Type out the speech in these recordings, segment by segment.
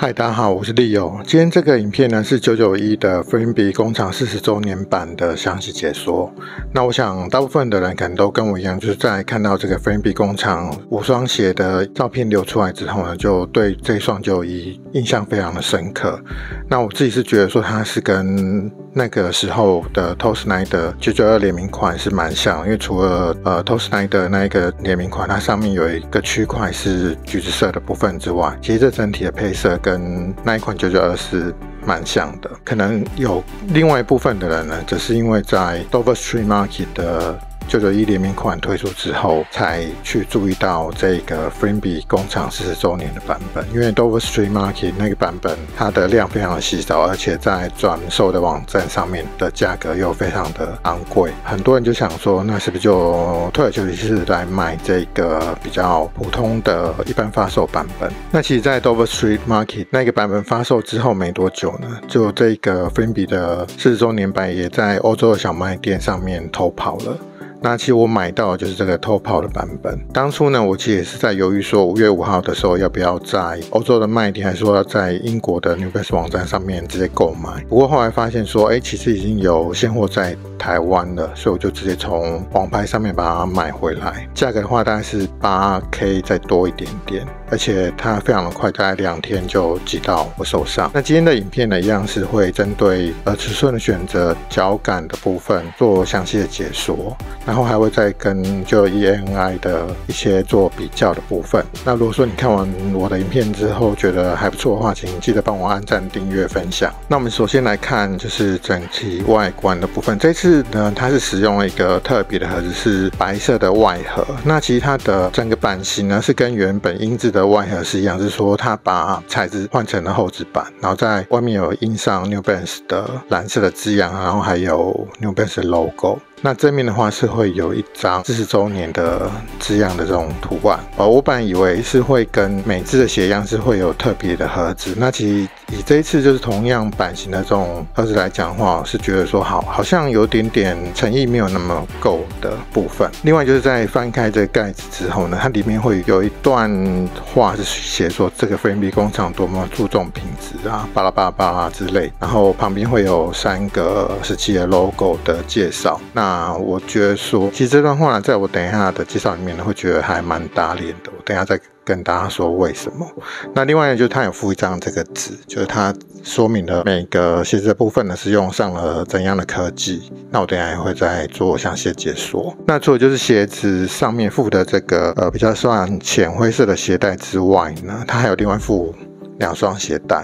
嗨，大家好，我是利友。今天这个影片呢是991的 Frimby 工厂40周年版的详细解说。那我想大部分的人可能都跟我一样，就是在看到这个 Frimby 工厂5双鞋的照片流出来之后呢，就对这双991印象非常的深刻。那我自己是觉得说它是跟那个时候的 Toe Snyder 992联名款是蛮像，因为除了Toe Snyder 那一个联名款，它上面有一个区块是橘子色的部分之外，其实这整体的配色跟那一款992是蛮像的。可能有另外一部分的人呢，只是因为在 Dover Street Market 的991联名款推出之后，才去注意到这个 Frimby 工厂40周年的版本。因为 Dover Street Market 那个版本，它的量非常的稀少，而且在转售的网站上面的价格又非常的昂贵。很多人就想说，那是不是就退而求其次来买这个比较普通的一般发售版本？那其实，在 Dover Street Market 那个版本发售之后没多久呢，就这个 Frimby 的40周年版也在欧洲的小卖店上面偷跑了。那其实我买到的就是这个偷跑的版本。当初呢，我其实也是在犹豫说5月5号的时候要不要在欧洲的卖店，还是说要在英国的 Newbest 网站上面直接购买。不过后来发现说，其实已经有现货在台湾了，所以我就直接从网拍上面把它买回来。价格的话大概是 8K 再多一点点，而且它非常的快，大概2天就寄到我手上。那今天的影片呢，一样是会针对尺寸的选择、脚感的部分做详细的解说。然后还会再跟991ANI 的一些做比较的部分。那如果说你看完我的影片之后觉得还不错的话，请记得帮我按赞、订阅、分享。那我们首先来看就是整体外观的部分。这次呢，它是使用了一个特别的盒子，是白色的外盒。那其实它的整个版型呢是跟原本英制的外盒是一样，是说它把材质换成了厚纸板，然后在外面有印上 New Balance 的蓝色的字样，然后还有 New Balance 的 logo。那正面的话是会有一张40周年的字样的这种图案。我本来以为是会跟美制的鞋一样，是会有特别的盒子。那其实以这一次就是同样版型的这种盒子来讲的话，我是觉得说好像有点诚意没有那么够的部分。另外就是在翻开这个盖子之后呢，它里面会有一段话是写说这个 Frimby 工厂多么注重品质啊，巴拉巴拉巴拉之类。然后旁边会有3个17的 logo 的介绍。那我觉得说，其实这段话在我等一下的介绍里面呢，会觉得还蛮打脸的。我等一下再跟大家说为什么。那另外呢，就是它有附一张这个纸，就是它说明了每个鞋子的部分呢是用上了怎样的科技。那我等一下也会再做详细的解说。那除了就是鞋子上面附的这个比较算浅灰色的鞋带之外呢，它还有另外附2双鞋带。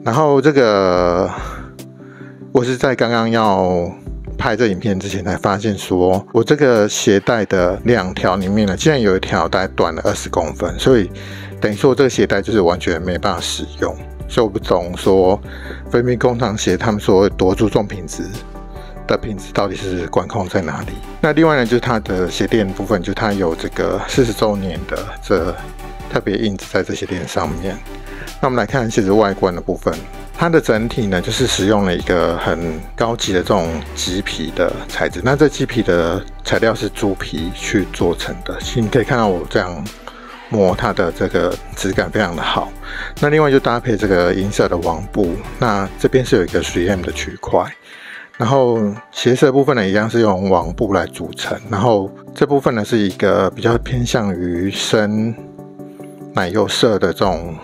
然后这个我是在刚刚要拍这影片之前才发现说，我这个鞋带的2条里面呢，竟然有一条大概短了20公分，所以等于说这个鞋带就是完全没办法使用。所以我不懂说Frimby工厂鞋他们说多注重品质的品质到底是管控在哪里。那另外呢，就是它的鞋垫部分，就它有这个40周年的这特别印子在这鞋垫上面。那我们来看鞋子外观的部分。它的整体呢，就是使用了一个很高级的这种麂皮的材质。那这麂皮的材料是猪皮去做成的，其实你可以看到我这样摸它的这个质感非常的好。那另外就搭配这个银色的网布，那这边是有一个 3M 的区块。然后鞋舌部分呢，一样是用网布来组成。然后这部分呢，是一个比较偏向于深奶油色的这种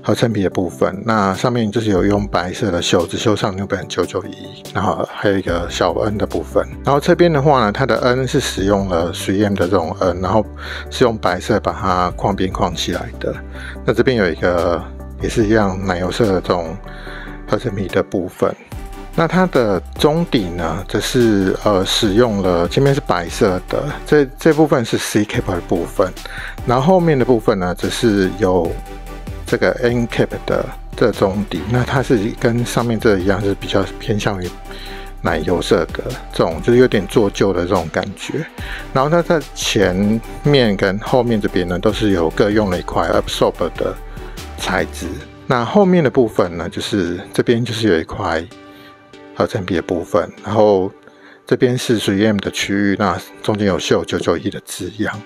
合成皮的部分。那上面就是有用白色的袖子绣上 New Balance 991，然后还有一个小 N 的部分。然后这边的话呢，它的 N 是使用了 3M 的这种 N， 然后是用白色把它框边框起来的。那这边有一个也是一样奶油色的这种合成皮的部分。那它的中底呢，则是使用了前面是白色的，这部分是 C cap 的部分，然后后面的部分呢，则是有这个 N cap 的这中底。那它是跟上面这一样，是比较偏向于奶油色的这种，就是有点做旧的这种感觉。然后它在前面跟后面这边呢，都是有各用了一块 Absorb 的材质。那后面的部分呢，就是这边就是有一块合成皮的部分，然后这边是 3M 的区域，那中间有绣991的字样。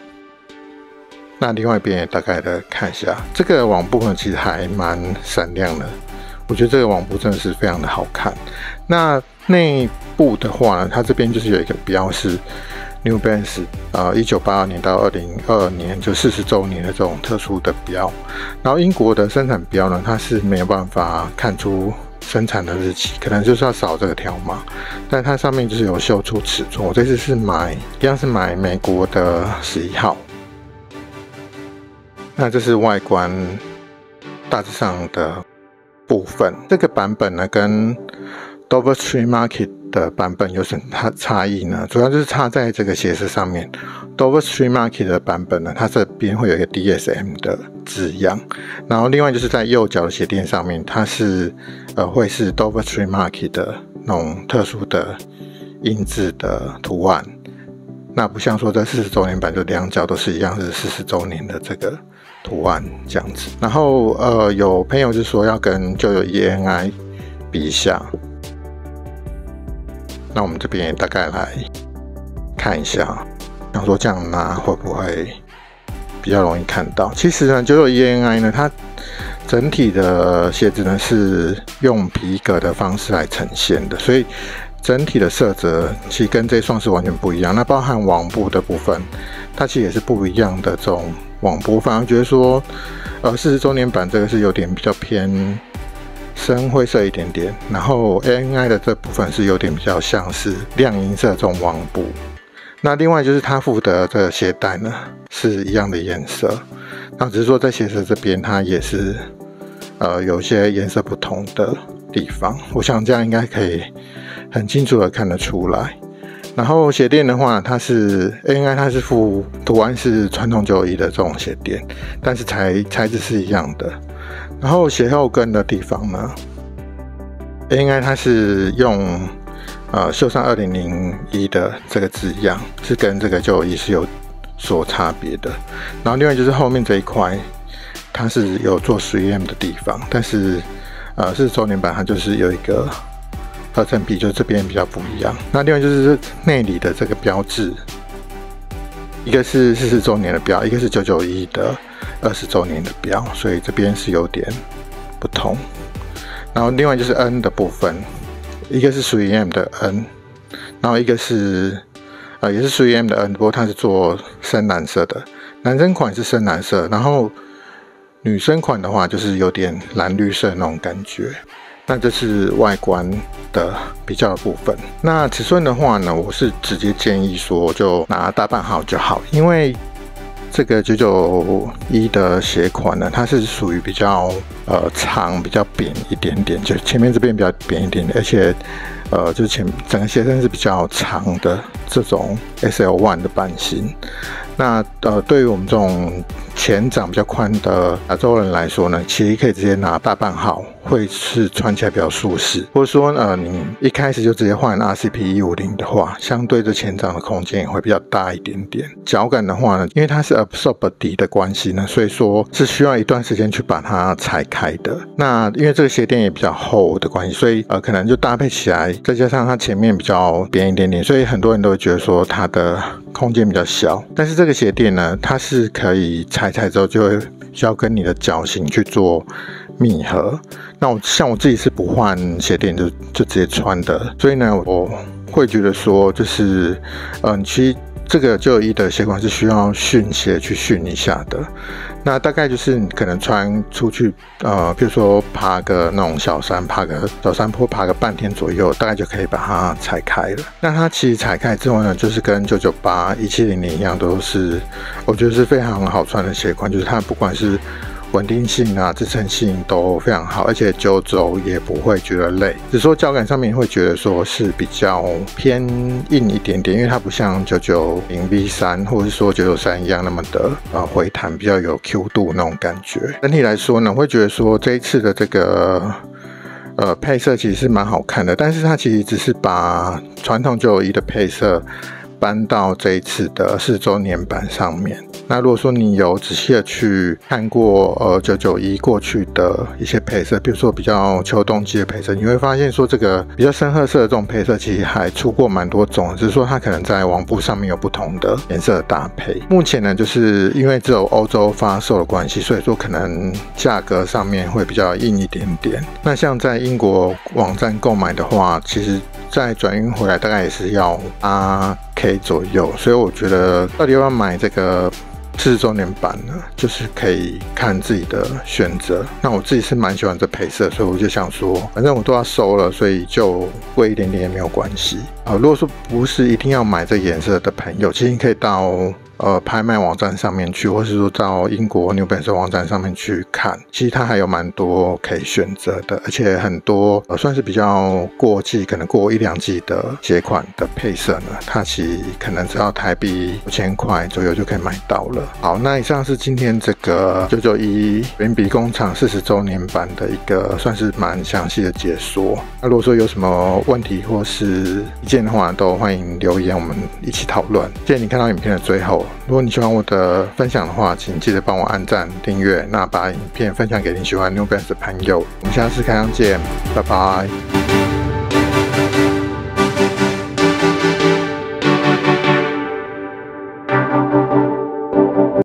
那另外一边也大概的看一下，这个网布呢其实还蛮闪亮的，我觉得这个网布真的是非常的好看。那内部的话呢，它这边就是有一个标是 New Balance 1982年到2022年就40周年的这种特殊的标。然后英国的生产标呢，它是没有办法看出生产的日期，可能就是要扫这个条码，但它上面就是有秀出尺寸。我这次是一样是买美国的11号。那这是外观大致上的部分。这个版本呢，跟 Dover Street Market 的版本有什么差异呢？主要就是差在这个鞋子上面。Dover Street Market 的版本呢，它这边会有一个 DSM 的字样，然后另外就是在右脚的鞋垫上面，它是会是 Dover Street Market 的那种特殊的印制的图案。那不像说在40周年版就两脚都是一样，是40周年的这个图案这样子。然后有朋友就说要跟991 ANI 比一下，那我们这边也大概来看一下，想说这样拿会不会比较容易看到。其实呢991 ANI 呢，它整体的鞋子呢是用皮革的方式来呈现的，所以整体的色泽其实跟这双是完全不一样。那包含网布的部分，它其实也是不一样的这种网布。反而觉得说40周年版这个是有点比较偏深灰色一点点，然后 ANI 的这部分是有点比较像是亮银色这种网布。那另外就是它附的这个鞋带呢是一样的颜色，那只是说在鞋舌这边它也是有些颜色不同的地方，我想这样应该可以很清楚的看得出来。然后鞋垫的话，它是 ANI 它是附图案是传统991的这种鞋垫，但是材质是一样的。然后鞋后跟的地方呢 ，ANI 它是用秀上2001的这个字样，是跟这个991是有所差别的。然后另外就是后面这一块，它是有做 3M 的地方，但是40周年版它就是有一个合成皮，就这边比较不一样。那另外就是内里的这个标志，一个是40周年的标，一个是991的20周年的标，所以这边是有点不同。然后另外就是 N 的部分，一个是 3M 的 N， 然后一个是也是 3M 的 N， 不过它是做深蓝色的，男生款是深蓝色，然后女生款的话就是有点蓝绿色那种感觉。那这是外观的比较的部分。那尺寸的话呢，我是直接建议说就拿大半号就好，因为这个991的鞋款呢，它是属于比较长、比较扁一点点，就前面这边比较扁一点点，而且就是整个鞋身是比较长的这种 SL1 的版型。那对于我们这种前掌比较宽的亚洲人来说呢，其实可以直接拿大半号，会是穿起来比较舒适。或者说你一开始就直接换 RCP 150的话，相对这前掌的空间也会比较大一点点。脚感的话呢，因为它是 absorb 底的关系呢，所以说是需要一段时间去把它裁开的。那因为这个鞋垫也比较厚的关系，所以可能就搭配起来，再加上它前面比较扁一点点，所以很多人都会觉得说它的空间比较小。但是这个鞋垫呢，它是可以裁之后就会需要跟你的脚型去做密合。那像我自己是不换鞋垫就直接穿的，所以呢我会觉得说就是其实这个991的鞋款是需要训鞋去训一下的。那大概就是你可能穿出去比如说爬个那种小山坡爬个半天左右，大概就可以把它裁开了。那它其实裁开之后呢，就是跟998、1700一样，都是我觉得是非常好穿的鞋款，就是它不管是稳定性啊、支撑性都非常好，而且9走也不会觉得累。只是说脚感上面会觉得说是比较偏硬一点点，因为它不像990 V3 或者是说993一样那么的回弹，比较有 Q 度那种感觉。整体来说呢，会觉得说这一次的这个配色其实是蛮好看的，但是它其实只是把传统991的配色搬到这一次的4周年版上面。那如果说你有仔细的去看过991过去的一些配色，比如说比较秋冬季的配色，你会发现说这个比较深褐色的这种配色其实还出过蛮多种，只是说它可能在网布上面有不同的颜色的搭配。目前呢，就是因为只有欧洲发售的关系，所以说可能价格上面会比较硬一点点。那像在英国网站购买的话，其实再转运回来大概也是要8K 左右，所以我觉得到底要不要买这个40周年版呢，就是可以看自己的选择。那我自己是蛮喜欢这配色，所以我就想说，反正我都要收了，所以就贵一点点也没有关系。如果说不是一定要买这颜色的朋友，其实你可以到拍卖网站上面去，或是说到英国 New Balance 网站上面去看，其实它还有蛮多可以选择的，而且很多算是比较过季，可能过1-2季的鞋款的配色呢，它其实可能只要台币5000块左右就可以买到了。好，那以上是今天这个991云比工厂40周年版的一个算是蛮详细的解说。那如果说有什么问题或是意见的话，都欢迎留言，我们一起讨论。谢谢你看到影片的最后，如果你喜欢我的分享的话，请记得帮我按赞、订阅，那把影片分享给你喜欢 New Balance 的朋友。我们下次开箱见，拜拜。